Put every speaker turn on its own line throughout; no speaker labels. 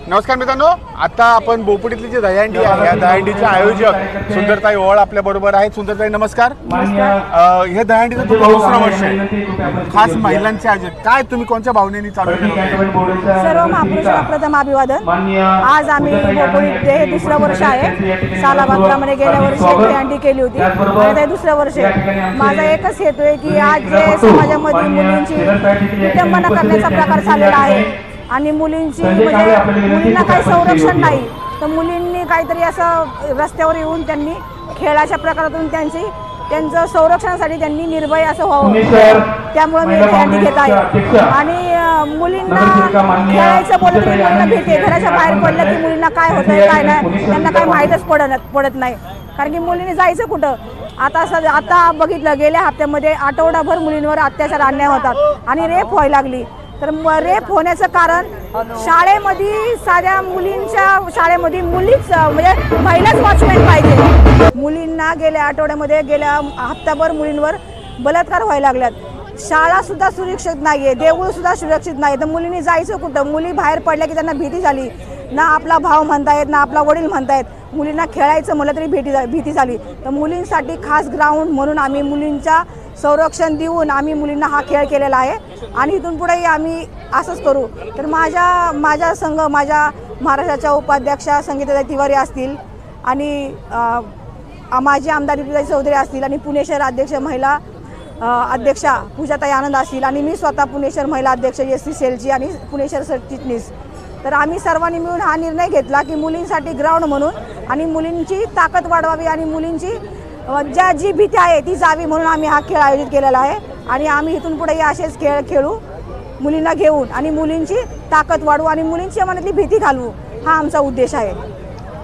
नमस्कार मित्रांनो, आता आपण बोपुडीतली जी दहीहंडी आहे या दहीहंडीचे आयोजक सुंदरताई ओवाळ आपल्या बरोबर आहेत. सुंदरताई नमस्कार. हे दहीहंडीचं 2रा वर्ष आहे, खास महिलांचे आयोजक. काय तुम्ही कोणत्या भावनेने चालू केलं?
सर्व महापुरुषांना प्रथम अभिवादन. आज आम्ही बोपुडीत हे 2रं वर्ष आहे. सालाबादप्रमाणे गेल्या वर्षी दहीहंडी केली होती आणि ते 2रं वर्ष आहे. माझा एकच हेतू आहे की आज जे समाजामध्ये मुलींची विटंबना करण्याचा प्रकार चाललेला आहे आणि मुलींची म्हणजे मुलींना काही संरक्षण नाही, तर मुलींनी काहीतरी असं रस्त्यावर येऊन त्यांनी खेळाच्या प्रकारातून त्यांचं संरक्षणासाठी त्यांनी निर्भय असं व्हावं, त्यामुळे मी दहीहंडी घेत आहे. आणि मुलींना खेळायचं बोलत तरी मुलींना भीती, घराच्या बाहेर पडलं की मुलींना काय होतं काय नाही त्यांना काय माहीतच पडत नाही. कारण की मुलींनी जायचं कुठं. आता बघितलं गेल्या हप्त्यामध्ये आठवडाभर मुलींवर अत्याचार अन्याय होतात आणि रेप व्हायला लागली. तर रेप होण्याचं कारण शाळेमध्ये साध्या मुलींच्या शाळेमध्ये मुलीच म्हणजे महिलाच वॉचमॅन पाहिजे. मुलींना गेल्या आठवड्यामध्ये गेल्या हप्ताभर मुलींवर बलात्कार व्हायला लागल्यात. शाळा सुद्धा सुरक्षित नाही आहे, देऊळ सुद्धा सुरक्षित नाही. तर मुलींनी जायचं कुठं. मुली बाहेर पडल्या की त्यांना भीती झाली, ना आपला भाव म्हणतायत ना आपला वडील म्हणतायत. मुलींना खेळायचं म्हटलं तरी भीती झाली. तर मुलींसाठी खास ग्राउंड म्हणून आम्ही मुलींचा संरक्षण देऊन आम्ही मुलींना हा खेळ केलेला आहे आणि इथून पुढेही आम्ही असंच करू. तर माझ्या संघ माझ्या महाराष्ट्राच्या उपाध्यक्षा संगीताताई तिवारी असतील आणि माझी आमदार दीप्तीताई चौधरी असतील आणि पुणे शहर अध्यक्ष महिला अध्यक्षा पूजाताई आनंद असतील आणि मी स्वतः पुणे शहर महिला अध्यक्ष SC सेलची आणि पुणे शहर सरचिटणीस. तर आम्ही सर्वांनी मिळून हा निर्णय घेतला की मुलींसाठी ग्राउंड म्हणून आणि मुलींची ताकद वाढवावी आणि मुलींची जी भीती आहे ती जावी म्हणून आम्ही हा खेळ आयोजित केलेला आहे. आणि आम्ही इथून पुढे असेच खेळ खेळू मुलींना घेऊन आणि मुलींची ताकद वाढवू आणि मुलींच्या मनातली भीती घालवू, हा आमचा उद्देश आहे.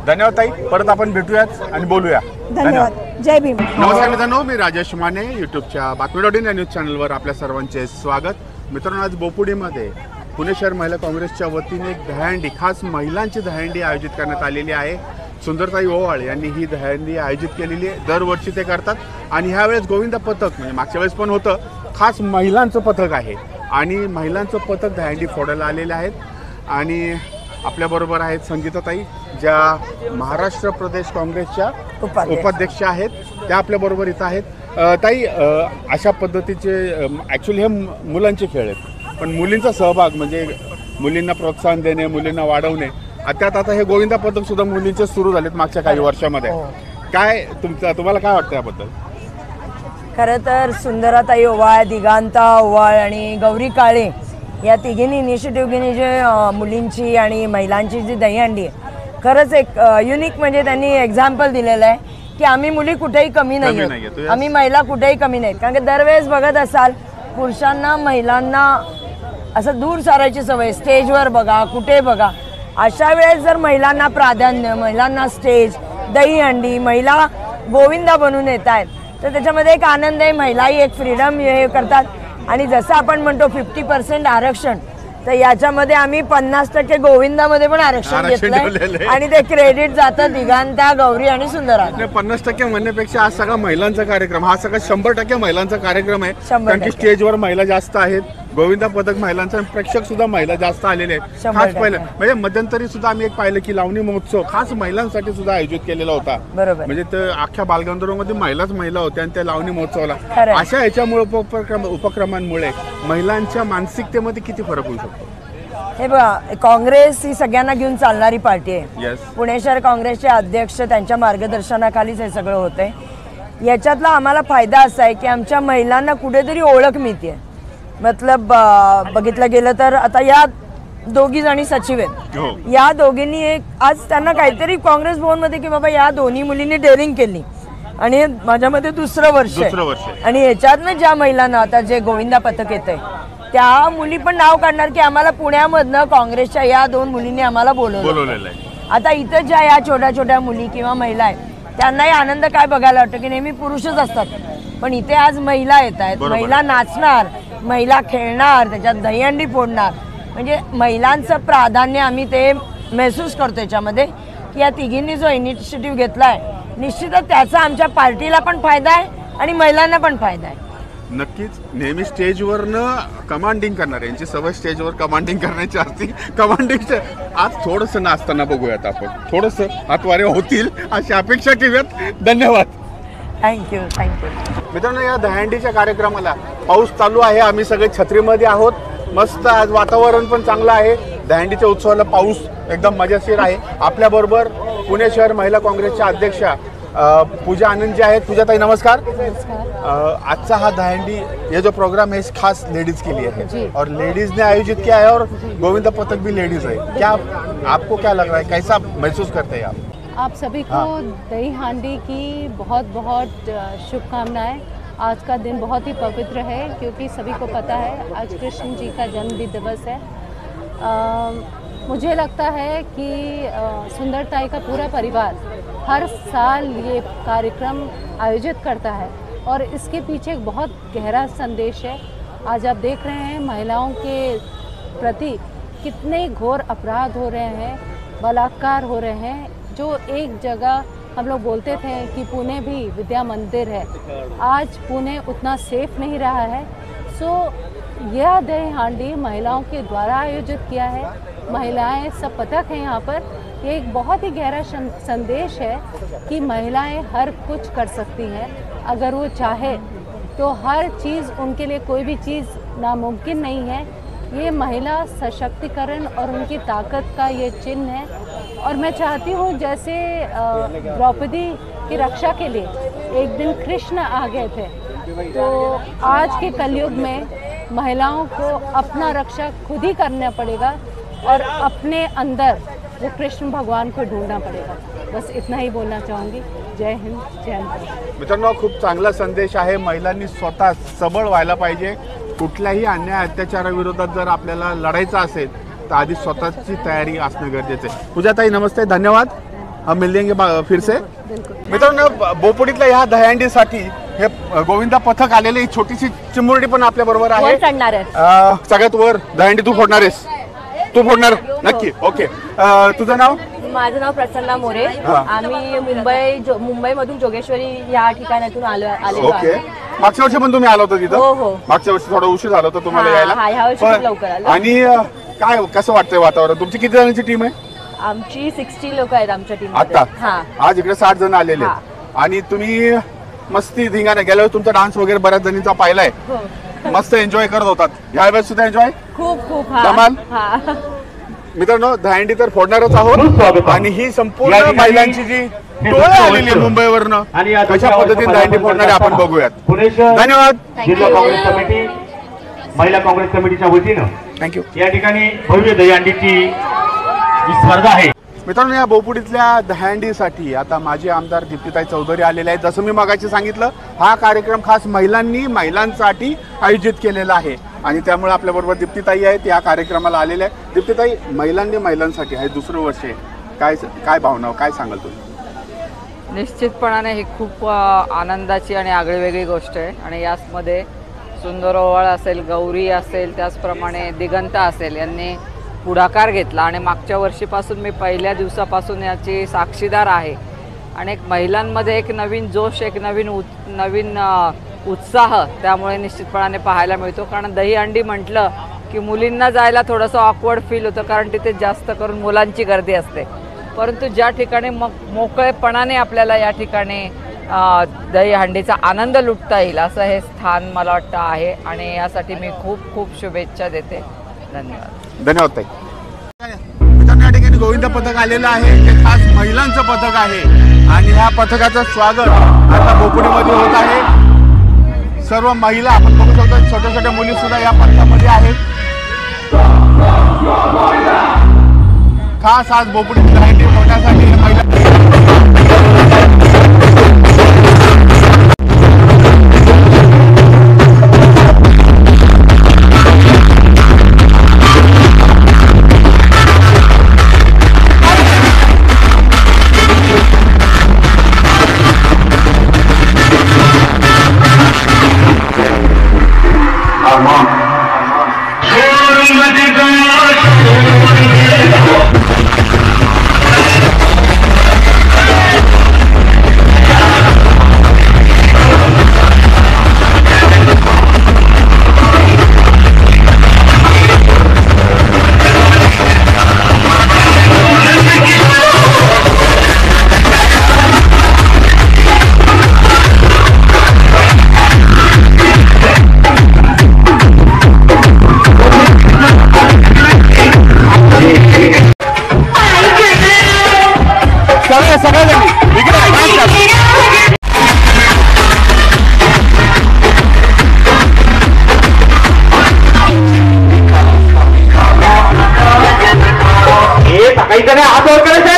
धन्यवाद ताई. परत आपण भेटूयात आणि बोलूया.
धन्यवाद. जय भीम.
नमस्कार मित्रांनो, मी राजेश माने यूट्यूबच्या बातमी.in या न्यूज चॅनलवर आपल्या सर्वांचे स्वागत. मित्रांनो, आज बोपुडीमध्ये पुणे शहर महिला काँग्रेसच्या वतीने एक दहीहंडी, खास महिलांची दहीहंडी आयोजित करण्यात आलेली आहे. सुंदरताई ओवाळ यांनी ही दहीहंडी आयोजित केलेली आहे. दरवर्षी ते करतात आणि ह्यावेळेस गोविंदा पथक म्हणजे मागच्या वेळेस पण होतं, खास महिलांचं पथक आहे आणि महिलांचं पथक दहीहंडी फोडायला आलेले आहेत. आणि आपल्याबरोबर आहेत संगीताताई, ज्या महाराष्ट्र प्रदेश काँग्रेसच्या उपाध्यक्ष आहेत, त्या आपल्याबरोबर इथं आहेत. ताई, अशा पद्धतीचे ॲक्च्युली हे मुलांचे खेळ आहेत, पण मुलींचा सहभाग म्हणजे मुलींना प्रोत्साहन देणे, मुलींना वाढवणे, त्यात आता हे गोविंदा पथक सुद्धा मुलींचे सुरू झालेत मागच्या काही वर्षामध्ये. काय तुम्हाला काय वाटतं याबद्दल?
खरं तर सुंदराताई ओवाळ, दिगांता ओवाळ आणि गौरी काळे या तिघींनी इनिशिएटिव्ह घेणे जे मुलींची आणि महिलांची जी दहीहंडी आहे, खरंच एक युनिक म्हणजे त्यांनी एक्झाम्पल दिलेलं आहे की आम्ही मुली कुठेही कमी नाही आहोत, आम्ही महिला कुठेही कमी नाहीत. कारण की दरवेळेस बघत असाल पुरुषांना महिलांना असं दूर सारायची सवय, स्टेजवर बघा कुठे बघा. अशा वेळेस जर महिलांना प्राधान्य, महिलांना स्टेज, दहीहंडी, महिला गोविंदा बनून येत आहेत, तर त्याच्यामध्ये एक आनंद आहे. महिलाही एक फ्रीडम हे करतात. आणि जसं आपण म्हणतो 50% आरक्षण, तर याच्यामध्ये आम्ही 50% गोविंदामध्ये पण आरक्षण घेतलंय आणि ते क्रेडिट जातं दिगांता, गौरी आणि सुंदरा.
50% म्हणण्यापेक्षा आज सगळा महिलांचा कार्यक्रम, हा सगळा 100% महिलांचा कार्यक्रम आहे. कारण की स्टेजवर महिला जास्त आहेत, गोविंदा पथक महिलांचा, प्रेक्षक सुद्धा महिला जास्त आलेले आहेत. खास पाहिलं म्हणजे मध्यंतरी सुद्धा आम्ही एक पाहिलं की लावणी महोत्सव खास महिलांसाठी सुद्धा आयोजित केलेला होता.
बरोबर.
म्हणजे ते अख्ख्या बालगंधर्वमध्ये महिला होत्या आणि त्या लावणी महोत्सवाला. अशा ह्याच्यामुळे उपक्रमांमुळे महिलांच्या मानसिकतेमध्ये किती फरक होऊ शकतो?
हे बघा, काँग्रेस ही सगळ्यांना घेऊन चालणारी पार्टी आहे. पुणे शहर काँग्रेसचे अध्यक्ष त्यांच्या मार्गदर्शनाखालीच हे सगळं होतंय. याच्यातला आम्हाला फायदा असा आहे की आमच्या महिलांना कुठेतरी ओळख मिळते. मतलब बघितलं गेलं तर आता या दोघी जणी सचिव आहेत, या दोघींनी एक आज त्यांना काहीतरी काँग्रेस भवनमध्ये की बाबा या दोन्ही मुलींनी डेअरिंग केली आणि माझ्यामध्ये 2रं वर्ष आहे. आणि याच्यातनं ज्या महिलांना आता जे गोविंदा पथक येत आहे त्या मुली पण नाव काढणार की आम्हाला पुण्यामधनं काँग्रेसच्या या 2 मुलींनी आम्हाला बोलवलेलं आहे. आता इथं ज्या या छोट्या छोट्या मुली किंवा महिला आहेत त्यांनाही आनंद काय बघायला वाटतं की नेहमी पुरुषच असतात, पण इथे आज महिला येत आहेत. महिला नाचणार, महिला खेळणार, त्याच्यात दहीहंडी फोडणार. म्हणजे महिलांचं प्राधान्य आम्ही ते महसूस करतो याच्यामध्ये की या तिघींनी जो इनिशिएटिव्ह घेतला आहे निश्चितच त्याचा आमच्या पार्टीला पण फायदा आहे आणि महिलांना पण फायदा आहे.
नक्कीच नेहमी स्टेजवरनं कमांडिंग करणार, यांची सवय स्टेजवर कमांडिंग करण्याची असते. कमांडिंग आज थोडंसं नाचताना बघूयात आपण, थोडंसं हातवारे होतील अशी अपेक्षा केल्यात. धन्यवाद.
थँक्यू.
मित्रांनो, या दहीहंडीच्या कार्यक्रमाला पाऊस चालू आहे, आम्ही सगळे छत्रीमध्ये आहोत. मस्त आज वातावरण पण चांगलं आहे. दहीहंडीच्या उत्सवाला पाऊस एकदम मजेशीर आहे. आपल्याबरोबर पुणे शहर महिला काँग्रेसच्या अध्यक्षा पूजा आनंद जी आहेत. पूजा ताई नमस्कार. आजचा हा दहीहंडी ये जो प्रोग्राम है खास लेडीज के लिए है और लेडीज ने आयोजित किया है और गोविंदा पथक भी लेडीज है. क्या आपको क्या लग रहा है, कैसा महसूस करते हैं
आप सभी को दही हांडी की बहुत बहुत शुभकामनाएं. आज का दिन बहुत ही पवित्र है क्योंकि सभी को पता है आज कृष्ण जी का जन्म दिवस है. मुझे लगता है कि सुंदरताई का पूरा परिवार हर साल ये कार्यक्रम आयोजित करता है और इसके पीछे एक बहुत गहरा संदेश है. आज आप देख रहे हैं महिलाओं के प्रति कितने घोर अपराध हो रहे हैं, बलात्कार हो रहे हैं. जो एक जगह हम लोग बोलते थे कि पुणे भी विद्या मंदिर है, आज पुणे उतना सेफ नहीं रहा है. सो यह दही हांडी महिलाओं के द्वारा आयोजित किया है. महिलाएं सब पथक हैं यहाँ पर. ये एक बहुत ही गहरा संदेश है कि महिलाएं हर कुछ कर सकती हैं अगर वो चाहे तो. हर चीज़ उनके लिए, कोई भी चीज़ नामुमकिन नहीं है. ये महिला सशक्तिकरण और उनकी ताकत का ये चिन्ह है. और मैं चाहती हूँ जैसे द्रौपदी की रक्षा के लिए एक दिन कृष्ण आ गए थे, तो आज के कलयुग में महिलाओं को अपना रक्षा खुद ही करना पड़ेगा और अपने अंदर वो कृष्ण भगवान को ढूंढना पड़ेगा. बस इतना ही बोलना चाहूँगी. जय हिंद, जय महाराष्ट्र.
मित्रांनो, खूप चांगला संदेश आहे. महिलांनी स्वतः सबळ व्हायला पाहिजे. कुठल्याही अन्याय अत्याचाराविरोधात जर आपल्याला लढायचं असेल तर आधी स्वतःची तयारी असणं गरजेचं आहे. पूजाताई नमस्ते, धन्यवाद. हम मिल लेंगे फिर से. मित्रांनो, बोपोडीतल्या ह्या दहीहंडीसाठी हे गोविंदा पथक आलेले. ही छोटीशी चिमुरडी पण आपल्या बरोबर आहे. सगळ्यात वर दहीहंडी तू फोडणार आहेस? तू फोडणार नक्की. ओके, तुझं नाव?
माझं नाव प्रसन्ना मोरे. आम्ही मुंबईमधून जोगेश्वरी या ठिकाणातून आलेलो
ओके. मागच्या वर्षी पण तुम्ही आला होता तिथं?
हो हो.
मागच्या वर्षी थोडा उशीर झाला होता तुम्हाला यायला.
ह्या वर्षी खूप लवकर आलो.
आणि काय कसं वाटतंय वातावरण? तुमची किती जणांची टीम आहे?
आमची 60 लोक आहेत आमच्या टीम.
आता आज इकडे 60 जण आलेले आहेत. आणि तुम्ही मस्ती धिंगाने गेल्या वेळेस तुमचा डान्स वगैरे बऱ्याच जणींचा पाहिलाय. मस्त एन्जॉय करत होतात. यावेळेस सुद्धा एन्जॉय
खूप खूप
धमाल. मित्रांनो, दहीहंडी तर फोडणारच आहोत आणि ही संपूर्ण महिलांची जी टोळी आलेली आहे मुंबईवरनं, कशा पद्धतीने दहीहंडी फोडणारे आपण बघूयात. धन्यवाद.
जिल्हा काँग्रेस कमिटी, महिला काँग्रेस कमिटीच्या वतीनं
थँक्यू.
या ठिकाणी भव्य दहीहंडीची जी स्पर्धा आहे.
मित्रांनो, या बोपुडीतल्या दहीहंडीसाठी आता माजी आमदार दीप्तीताई चौधरी आलेले आहेत. जसं मी मगाशी सांगितलं, हा कार्यक्रम खास महिलांसाठी आयोजित केलेला आहे आणि त्यामुळे आपल्याबरोबर दीप्तीताई आहेत, या कार्यक्रमाला आलेल्या आहेत. दीप्तीताई, महिलांसाठी आहे दुसरं वर्ष आहे, काय भावना, काय सांगाल तुम्ही?
निश्चितपणाने ही खूप आनंदाची आणि आगळीवेगळी गोष्ट आहे आणि यामध्ये सुंदर ओवाळ असेल, गौरी असेल, त्याचप्रमाणे दिगंता असेल, यांनी पुढाकार घेतला आणि मागच्या वर्षीपासून मी पहिल्या दिवसापासून याची साक्षीदार आहे. आणि एक महिलांमध्ये एक नवीन जोश, एक नवीन उत्साह त्यामुळे निश्चितपणाने पाहायला मिळतो. कारण दहीहंडी म्हटलं की मुलींना जायला थोडंसं ऑकवर्ड फील होतं, कारण तिथे जास्त करून मुलांची गर्दी असते. परंतु ज्या ठिकाणी मोकळेपणाने आपल्याला या ठिकाणी दहीहंडीचा आनंद लुटता येईल असं हे स्थान मला वाटतं आहे आणि यासाठी मी खूप खूप शुभेच्छा देते. धन्यवाद.
धन्यवाद ताई. मित्रांनो, या ठिकाणी गोविंदा पथक आलेलं आहे. हे खास महिलांचं पथक आहे आणि ह्या पथकाचं स्वागत आता बोपुडीमध्ये होत आहे. सर्व महिला आपण बघू शकतो, छोट्या छोट्या मुली सुद्धा या पथकामध्ये आहेत. खास आज बोपुडी दहीहंडी फोडण्यासाठी महिला
काहीतरी हात वर करायचे.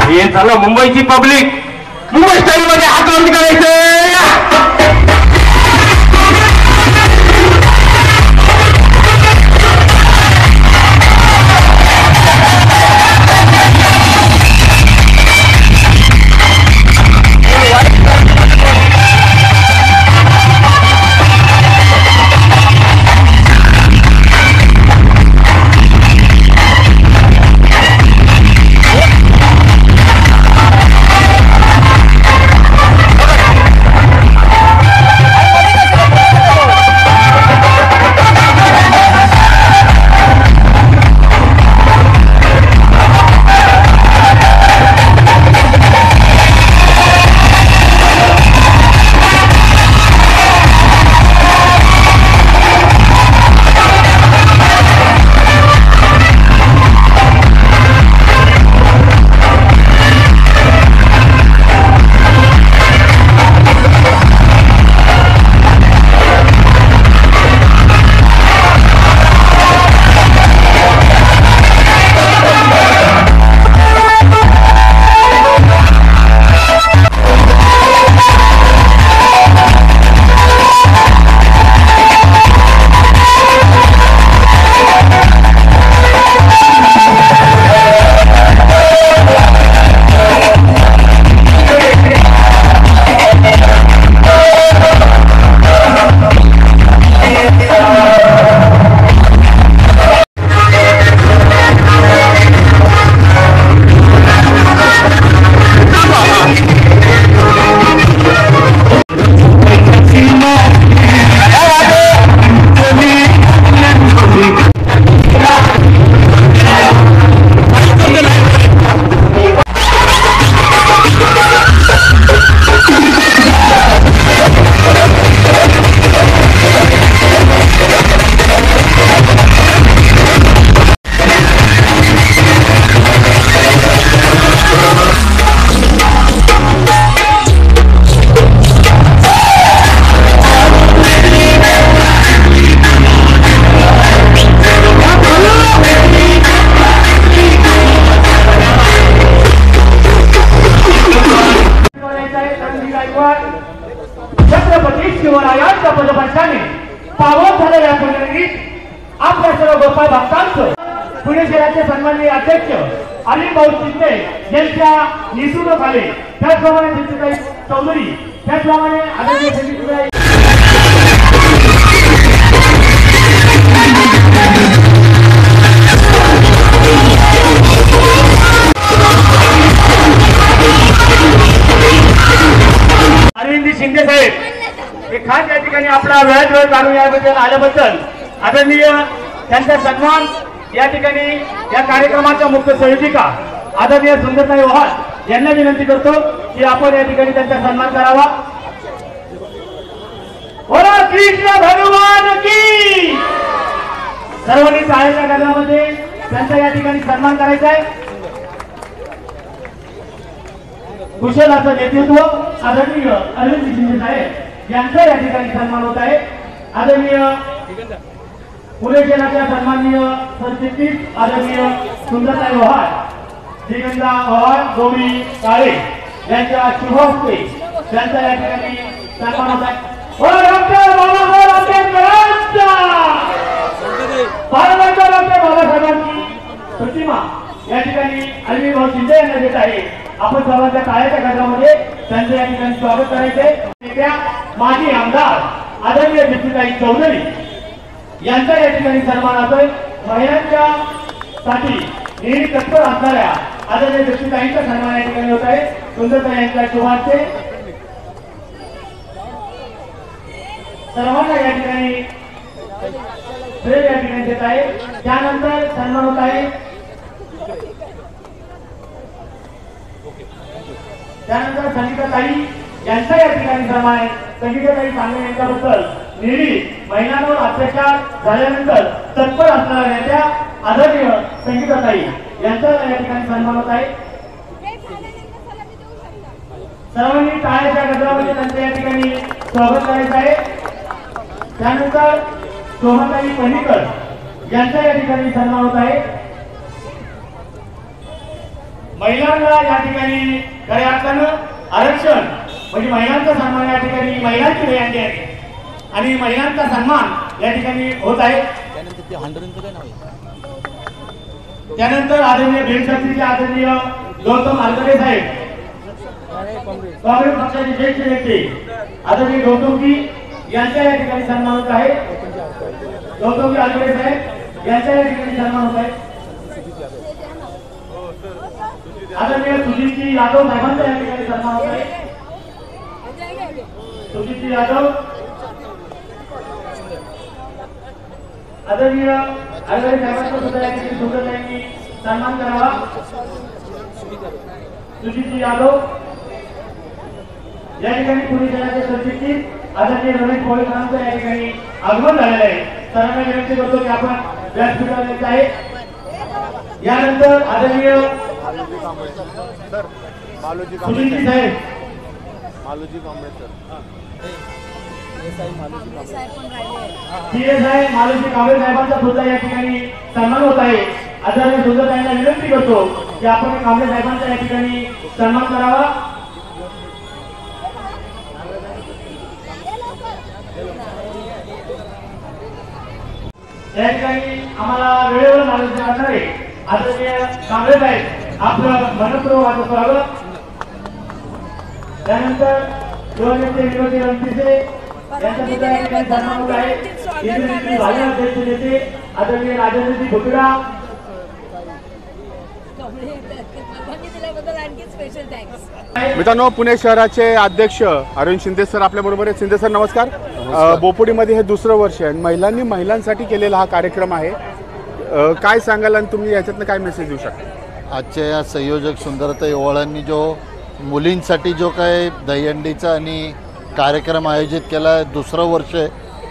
हे झालं मुंबईची पब्लिक. मुंबई स्टाईल मध्ये हात वरती करायचे. छत्रपती शिवरायांच्या पदपर्शाने पावन झालेल्या पुण्यनगरीत आपल्या सर्व गोपाळ भक्तांचं पुणे शहराचे सन्माननीय अध्यक्ष अनिल भाऊ शिंदे यांच्या नेतृत्वाखाली, त्याचप्रमाणे जितेताई चौधरी, त्याचप्रमाणे आदरणीय संगीतबाई अरविंद शिंदे साहेब हे खास या ठिकाणी आपला वेळात वेळ काढून याबद्दल आल्याबद्दल आदरणीय त्यांचा सन्मान या ठिकाणी या कार्यक्रमाच्या मुख्य संयोजिका आदरणीय सुंदरताई ओहाळ यांना विनंती करतो की आपण या ठिकाणी त्यांचा सन्मान करावा. बोला कृष्ण भगवान की. सर्वांनी टाळ्याच्या गजरामध्ये त्यांचा या ठिकाणी सन्मान करायचा आहे. कुशल असं नेतृत्व आदरणीय अरविंद शिंदे साहेब यांचा या ठिकाणी सन्मान होत आहे. आदरणीय पुणे शहराच्या सन्माननीय सरचिटणीस आदरणीय सुंदरताई ओहाळ, श्रीगंधा ओहाळ, गौरी काळे यांच्या शुभ हस्ते त्यांचा या ठिकाणी सन्मान होत आहे. डॉक्टर बाबासाहेब आंबेडकरांचा बाबासाहेबांची प्रतिमा या ठिकाणी अरविंद भाऊ शिंदे यांना देत आहे. आपण सर्वांच्या टाळ्याच्या गजरामध्ये त्यांचं या ठिकाणी स्वागत करायचे. माजी आमदार आदरणीय जितेताई चौधरी यांचा या ठिकाणी सन्मान होतोय. महिलांच्या साठी नेहमी तत्पर असणाऱ्या आदरणीय जितेताईंचा सन्मान या ठिकाणी होत आहे. सुंदरताई यांच्या शुभार्थे सर्वांना या ठिकाणी श्रेय या ठिकाणी देत आहे. त्यानंतर सन्मान होत आहे. त्यानंतर संगीताताई यांचा या ठिकाणी सन्मान आहे. संगीताताई सांगणे यांच्याबद्दल नेहमी महिलांवर अत्याचार झाल्यानंतर तत्पर असणाऱ्या नेत्या आदरणीय संगीताताई यांचा या ठिकाणी सन्मान होत आहे. सर्वांनी टाळ्याच्या गजरामध्ये त्यांचं या ठिकाणी स्वागत करायचं आहे. त्यानंतर शोभाताई पणीकर यांचा या ठिकाणी सन्मान होत आहे. महिलांना या ठिकाणी खऱ्या अर्थानं आरक्षण म्हणजे महिलांचा सन्मान या ठिकाणी महिलांची दहीहंडी आहे आणि महिलांचा सन्मान या ठिकाणी होत आहे. त्यानंतर आदरणीय भेटशक्तीचे आदरणीय गौतम आलगडे साहेब काँग्रेस पक्षाचे ज्येष्ठ नेते आदरणीय गौतमजी यांचा या ठिकाणी सन्मान होत आहे. गौतमजी आलगडे साहेब यांचा या ठिकाणी सन्मान होत आहे. आदरणीय सुजितजी यादव साहेबांचा या ठिकाणी सन्मान होत आहे. सुजितजी यादव आदरणीय आलगडे साहेबांचा सुद्धा या ठिकाणी सुगतांनी सन्मान करावा. सुजितजी यादव या ठिकाणी पुणे शहराचे सरचिटणीस आदरणीय रमेश भोळेकरांचं या ठिकाणी आगमन झालेलं आहे. सर्वांना विनंती करतो की आपण व्यासपीठावर यायचं आहे. यानंतर आदरणीय सुनीलजी साहेब PSI मालूजी कांबळे साहेबांचा सुद्धा या ठिकाणी सन्मान होत आहे. आदरणीय सुंदरताईंना विनंती करतो की आपण कांबळे साहेबांचा या ठिकाणी सन्मान करावा. या ठिकाणी आम्हाला वेळेवर मार्गदर्शन करणारे आदरणीय कांबळे साहेब आपलं मनपूर्वक स्वागत. त्यानंतर युवनेते विनोदी रणपिसे यांचा सुद्धा या ठिकाणी सन्मान होत आहे. इंद्रजितजी भाई अध्यक्ष नेते आदरणीय राजेंद्रजी भुतडा
मित्रांनो, पुणे शहराचे अध्यक्ष अरविंद शिंदे सर आपल्या बरोबर आहेत. शिंदे सर नमस्कार. बोपोडीमध्ये हे दुसरं वर्ष आहे. महिलांनी महिलांसाठी केलेला हा कार्यक्रम आहे. काय सांगाल आणि तुम्ही याच्यातनं काय मेसेज देऊ शकता?
आजच्या या संयोजक सुंदरताई ओवाळांनी जो मुलींसाठी जो काय दहीहंडीचा आणि कार्यक्रम आयोजित केला आहे, दुसरं वर्ष आहे,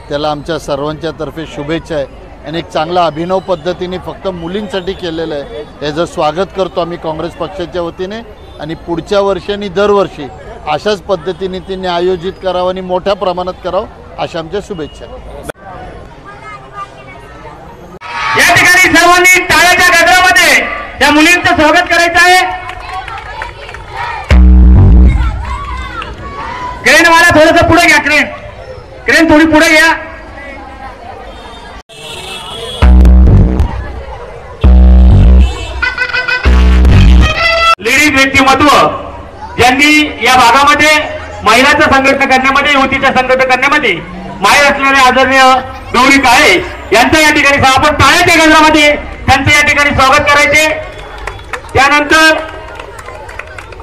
त्याला आमच्या सर्वांच्या तर्फे शुभेच्छा आहे. आणि एक चांगला अभिनव पद्धतीने फक्त मुलींसाठी केलेलं आहे. याचं स्वागत करतो आम्ही काँग्रेस पक्षाच्या वतीने. आणि पुढच्या वर्षी आणि दरवर्षी अशाच पद्धतीने तिने आयोजित करावं आणि मोठ्या प्रमाणात करावं अशा आमच्या शुभेच्छा.
या ठिकाणी सर्वांनी टाळ्याच्या गजरामध्ये त्या मुलींचं स्वागत करायचं आहे. क्रेन वाला थोडंसं पुढे घ्या. क्रेन थोडी पुढे घ्या. लेडीज व्यक्तिमत्व ज्यांनी या भागामध्ये महिलांचं संघटन करण्यामध्ये, युवतीचं संघटन करण्यामध्ये माहेर असलेले आदरणीय गौरी काळे यांचं या ठिकाणी आपण टाळ्याच्या गजरामध्ये त्यांचं या ठिकाणी स्वागत करायचे. त्यानंतर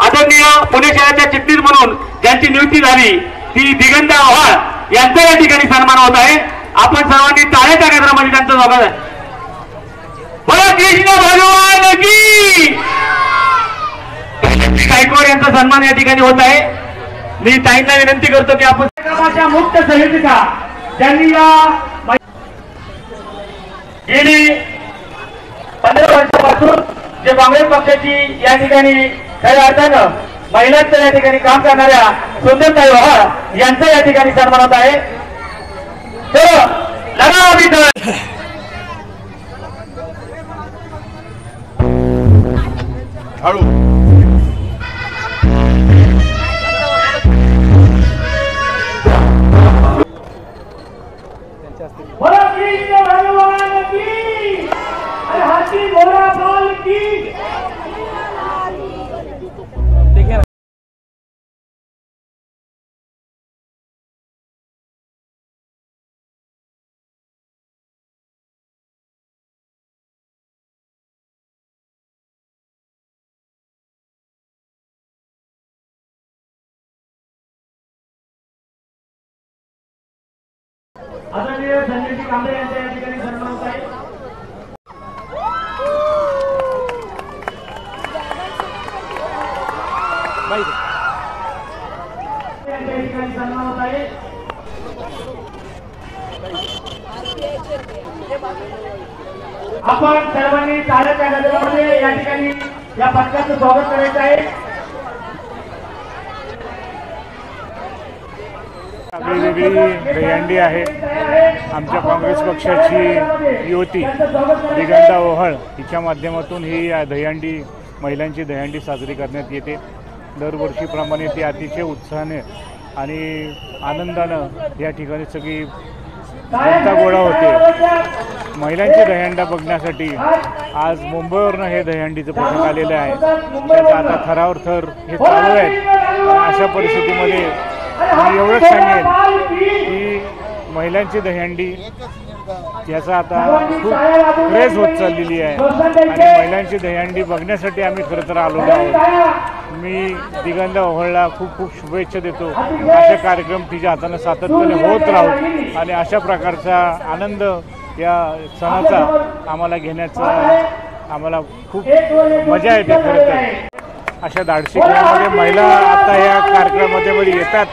आदरणीय पुणे शहराच्या चिटणीस म्हणून ज्यांची नियुक्ती झाली ती दिगंता आव्हाड यांचा या ठिकाणी सन्मान होत आहे. आपण सर्वांनी टाळ्याच्या गजरामध्ये त्यांचं स्वागत आहे. बोला कृष्ण भगवान की. गायकवाड यांचा सन्मान या ठिकाणी होत आहे. मी ताईंना विनंती करतो की आपण कार्यक्रमाच्या मुख्य संयोजिका ज्यांनी या गेली 15 वर्षापासून जे काँग्रेस पक्षाची या ठिकाणी खऱ्या अर्थानं महिलांचं या ठिकाणी काम करणाऱ्या सुंदरताई ओवाळ यांचा या ठिकाणी सन्मान होत आहे. तर
हळू
बोला कृष्ण भगवान की. अरे हाथी घोड़ा पाल की. आदरणीय संजयजी कांबळे यांच्या या ठिकाणी सन्मान होत आहे. पक्षाचा या ठिकाणी सन्मान होत आहे. आपण सर्वांनी टाळ्याच्या गजरामध्ये या ठिकाणी या पथकाचं स्वागत करायचं आहे.
वेगवेगळी दहीहंडी आहे. आमच्या काँग्रेस पक्षाची युवती दिगंता ओहळ हिच्या माध्यमातून ही दहीहंडी महिलांची दहीहंडी साजरी करण्यात येते. दरवर्षीप्रमाणे ती अतिशय उत्साहाने आणि आनंदानं या ठिकाणी सगळी जनता गोळा होते. महिलांची दहीहंडी बघण्यासाठी आज मुंबईवरनं हे दहीहंडीचं पथक आलेलं आहे. त्याचा आता थरावर थर हे चालू आहेत. अशा परिस्थितीमध्ये मी एवढंच सांगेन की महिलांची दहीहंडी याचा आता खूप क्रेज होत चाललेली आहे आणि महिलांची दहीहंडी बघण्यासाठी आम्ही खरं तर आलेलो आहोत. मी दिगंता ओहळला खूप खूप शुभेच्छा देतो. असे कार्यक्रम तिच्या हातानं सातत्याने होत राहू आणि अशा प्रकारचा आनंद या सणाचा आम्हाला घेण्याचा आम्हाला खूप मजा येते. खरं तर अशा धाडसी खेळामध्ये महिला आता या कार्यक्रमामध्ये येतात,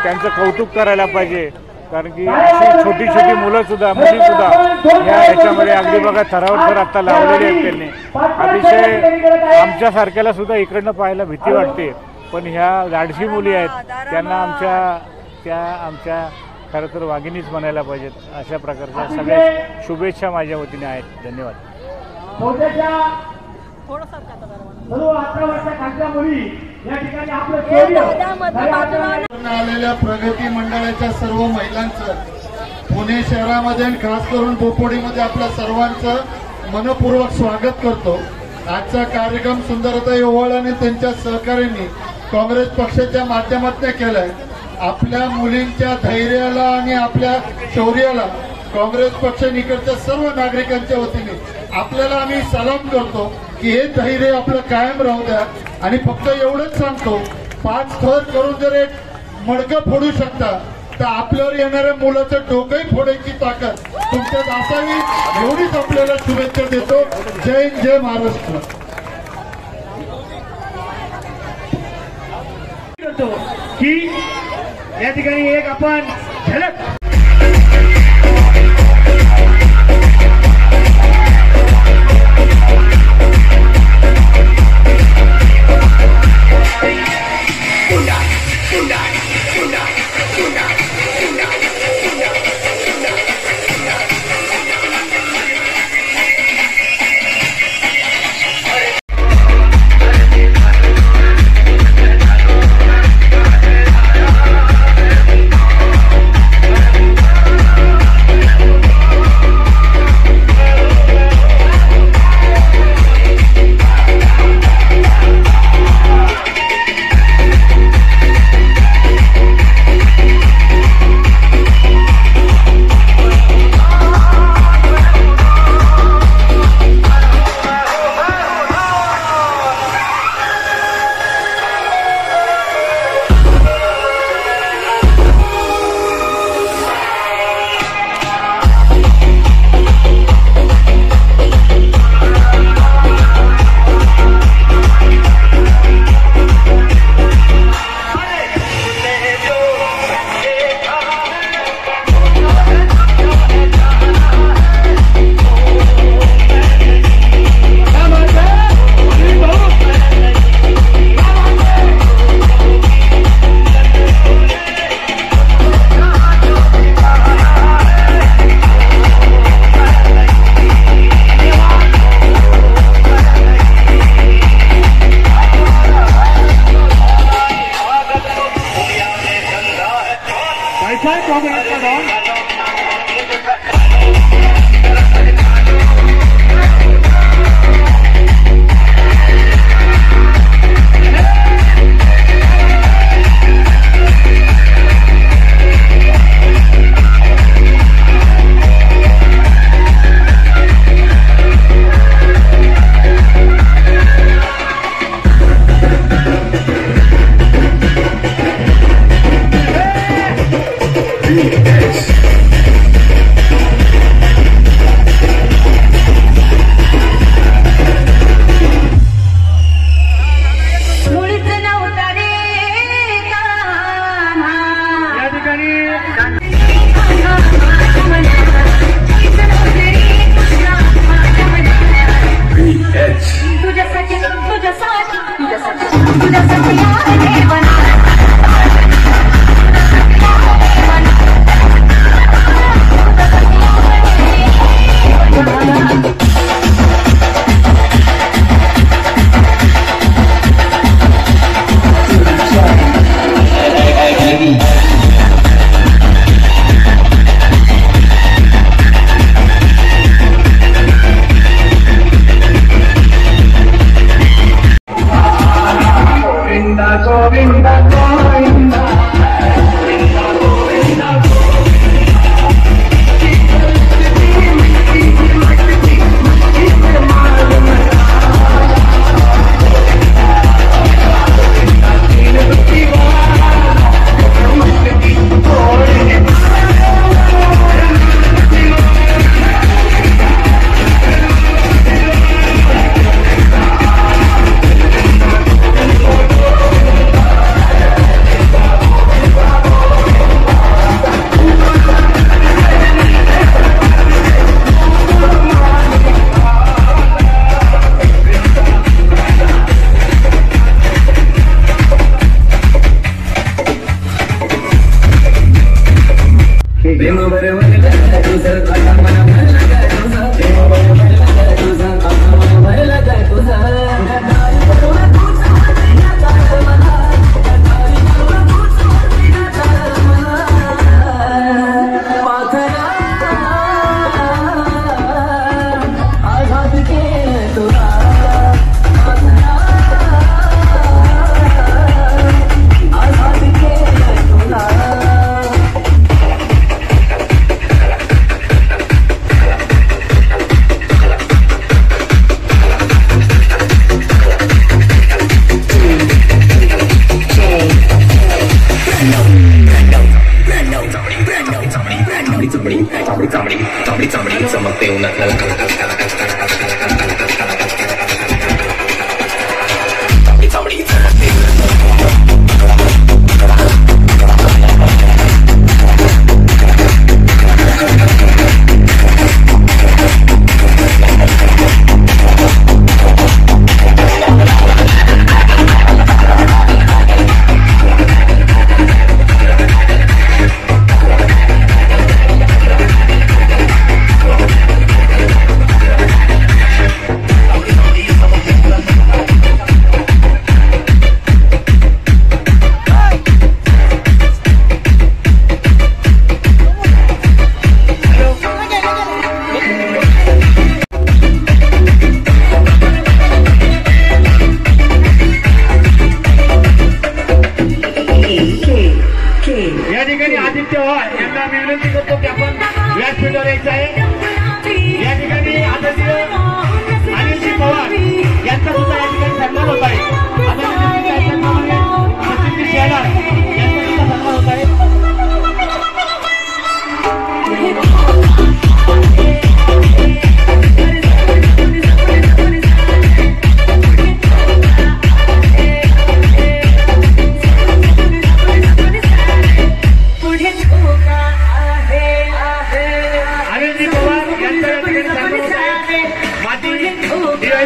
त्यांचं कौतुक करायला पाहिजे. कारण की अशी छोटी छोटी मुलंसुद्धा मुलीसुद्धा ह्याच्यामध्ये अगदी बघा थरावर थर आत्ता लावलेले आहेत. त्यांनी अतिशय आमच्यासारख्याला सुद्धा इकडनं पाहायला भीती वाटते, पण ह्या धाडशी मुली आहेत त्यांना आमच्या खरं तर वाघिणीच म्हणायला पाहिजेत. अशा प्रकारच्या सगळ्या शुभेच्छा माझ्या वतीने आहेत. धन्यवाद.
आलेल्या प्रगती मंडळाच्या सर्व महिलांचं पुणे शहरामध्ये आणि खास करून बोपोडीमध्ये आपल्या सर्वांचं मनपूर्वक स्वागत करतो. आजचा कार्यक्रम सुंदरताई ओवळ आणि त्यांच्या सहकार्यांनी काँग्रेस पक्षाच्या माध्यमातून केलाय. आपल्या मुलींच्या धैर्याला आणि आपल्या शौर्याला काँग्रेस पक्षानिकडच्या सर्व नागरिकांच्या वतीने आपल्याला आम्ही सलाम करतो की हे धैर्य आपलं कायम राहू द्या. आणि फक्त एवढंच सांगतो, 5 थर करून जर एक मडकं फोडू शकता तर आपल्यावर येणाऱ्या मुलाचं डोकंही फोडायची ताकद तुमच्यात असावी, एवढीच आपल्याला शुभेच्छा देतो. जय हिंद, जय महाराष्ट्र.
की या ठिकाणी एक आपण झलक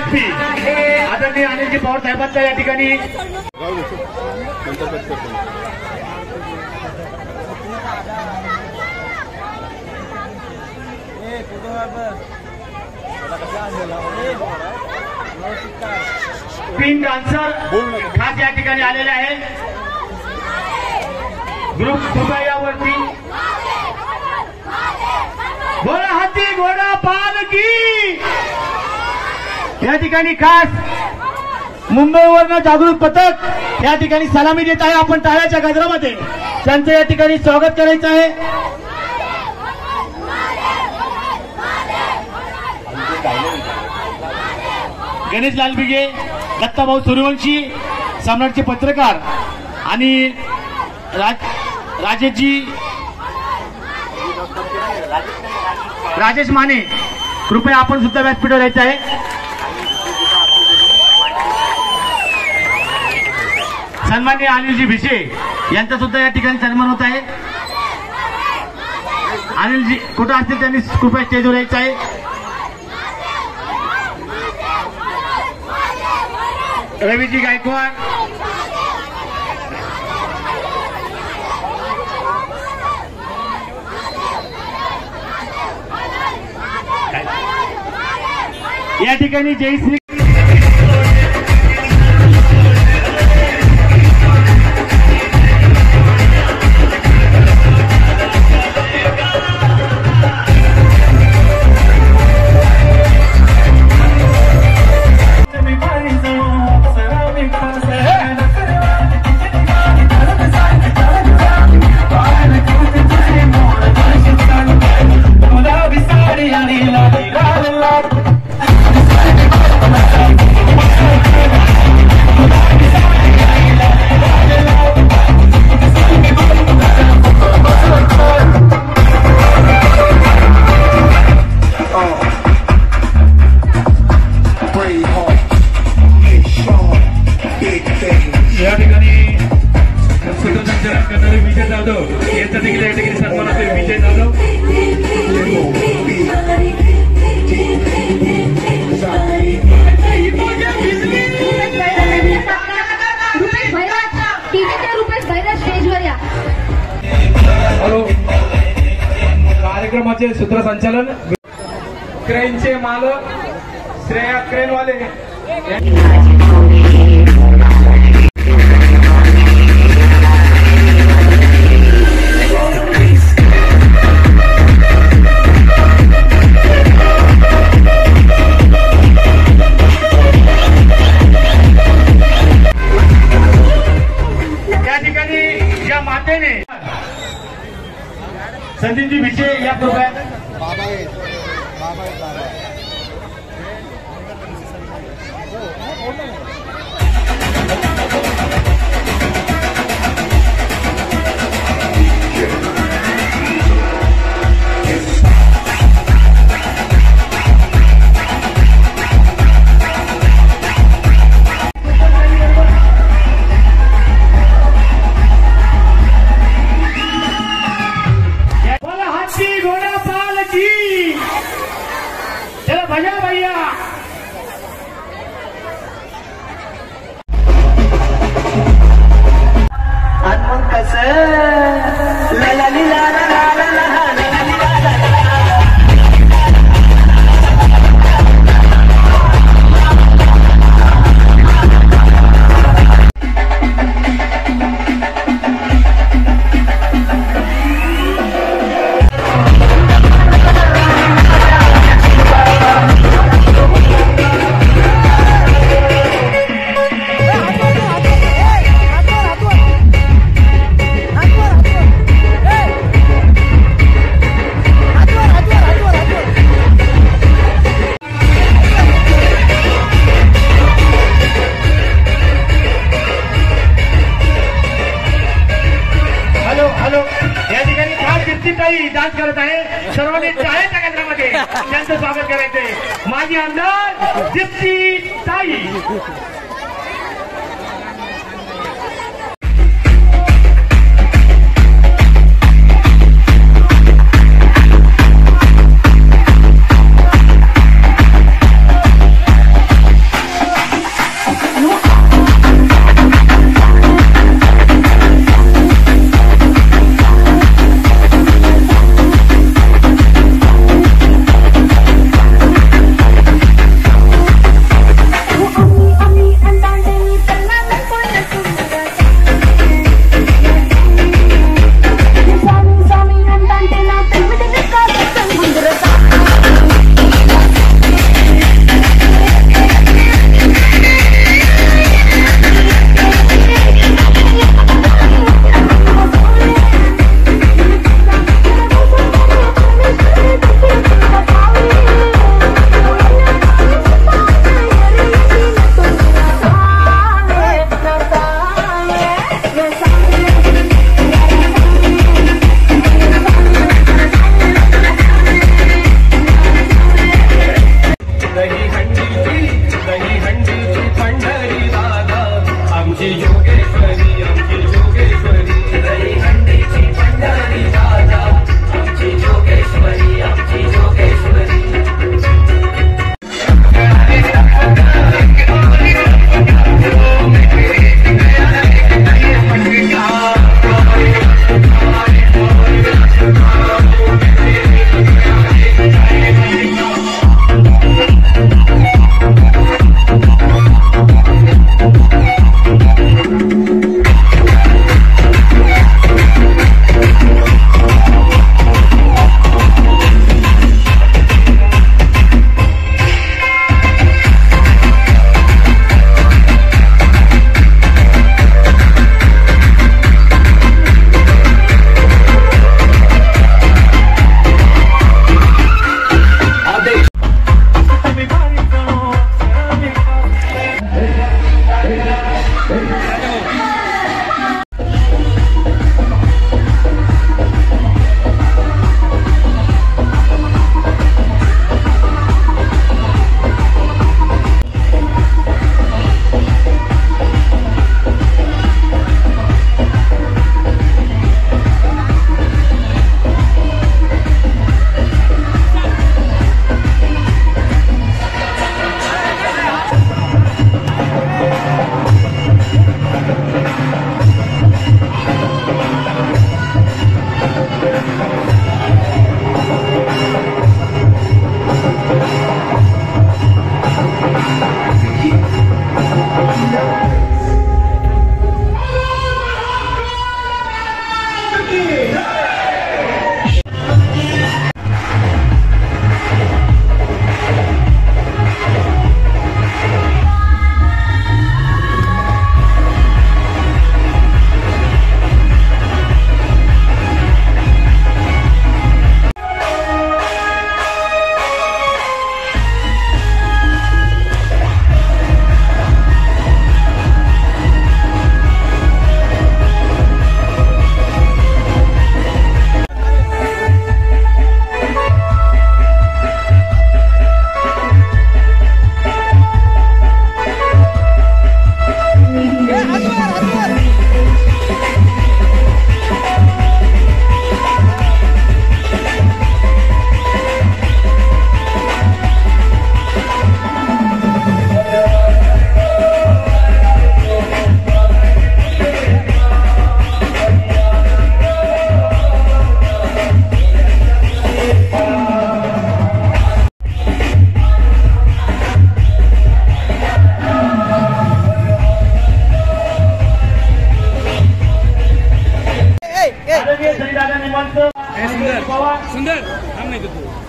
आदरणीय अनिलजी पवार साहेबांचा या ठिकाणी पिन डान्सर खास या ठिकाणी आलेले आहे. ग्रुप कृपया यावरती घोडा हाती घोडा पालकी या ठिकाणी खास मुंबईवरनं जागृत पथक या ठिकाणी सलामी देत आहे. आपण टाळ्याच्या गजरामध्ये त्यांचं या ठिकाणी स्वागत करायचं आहे. गणेश लालबिगे, दत्ताभाऊ सूर्यवंशी, सम्राटचे पत्रकार आणि राजेश माने कृपया आपण सुद्धा व्यासपीठावर यायचं आहे. सन्माननीय अनिलजी भिसे यांचा सुद्धा या ठिकाणी सन्मान होत आहे. अनिलजी कुठं असतील त्यांनी कृपया स्टेजवर यायचं आहे. रवीजी गायकवाड, या ठिकाणी जयश्री
डीजेच्या रुपेश भैरव स्टेजवर या.
हॅलो, कार्यक्रमाचे सूत्रसंचालन क्रेनचे मालक श्रेया क्रेनवाले.
त्या ठिकाणी या मातेने संदीपजी भिसे या कृपया. डान्स करत आहे. सर्वांनी टाळ्यांच्या केंद्रामध्ये त्यांचं स्वागत करायचंय. माजी आमदार दीप्ती ताई.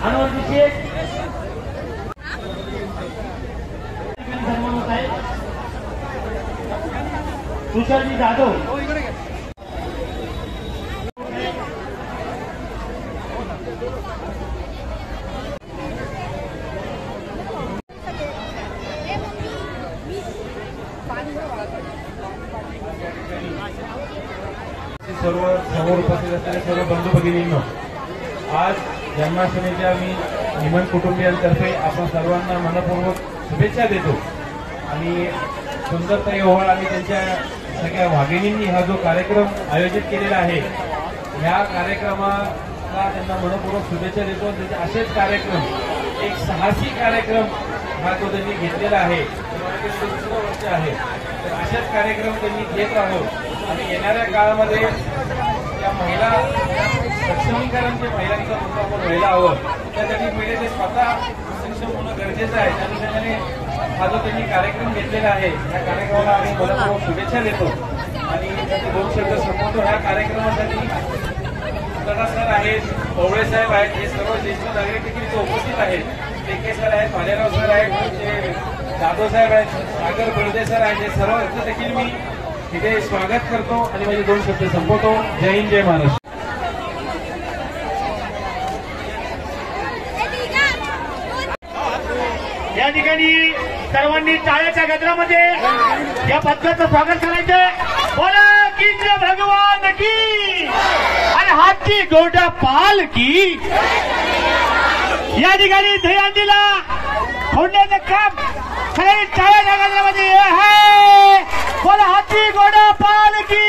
अनवरजी शेख सन्मान होत आहे. तुषारजी जाधव
सर्व समोर उपस्थित असलेले सर्व बंधू भगिनींनो, आज जन्माष्टमीच्या मी निमन कुटुंबियांतर्फे आपण सर्वांना मनपूर्वक शुभेच्छा देतो. आणि सुंदरताई ओवाळ आणि त्यांच्या सगळ्या वाघिणींनी हा जो कार्यक्रम आयोजित केलेला आहे, ह्या कार्यक्रमाला त्यांना मनपूर्वक शुभेच्छा देतो. त्याचे असेच कार्यक्रम, एक साहसी कार्यक्रम हा जो त्यांनी घेतलेला आहे, दुसरं वर्ष आहे, तर असेच कार्यक्रम त्यांनी घेत राहून आणि येणाऱ्या काळामध्ये त्या महिला सक्षमीकरण जे महिलांचा मुद्दा आपण व्हायला हवं, त्यासाठी पहिले ते स्वतः सक्षम होणं गरजेचं आहे. त्या अनुषंगाने हा जो त्यांनी कार्यक्रम घेतलेला आहे, या कार्यक्रमाला आम्ही मनपूर्वक शुभेच्छा देतो. आणि त्याचे 2 शब्द संबोधतो. ह्या कार्यक्रमासाठी तडा सर आहेत, पवळे साहेब आहेत, हे सर्व ज्येष्ठ नागरिक देखील इथे उपस्थित आहेत. टेके सर आहेत, भालेराव सर आहेत, जाधव साहेब आहेत, सागर बळदे सर आहेत, हे सर्व देखील मी इथे स्वागत करतो आणि माझे 2 शब्द संपवतो. जय हिंद, जय महाराष्ट्र.
या ठिकाणी सर्वांनी टाळ्याच्या गजरामध्ये या पथकाचं स्वागत करायचं. बोला किंग भगवान की आणि हाती गोडा पाल की. या ठिकाणी दहीहंडीला फोडण्याचं काम सगळी टाळ्याच्या गजरामध्ये आहे. बोला हाती गोडा पाल की.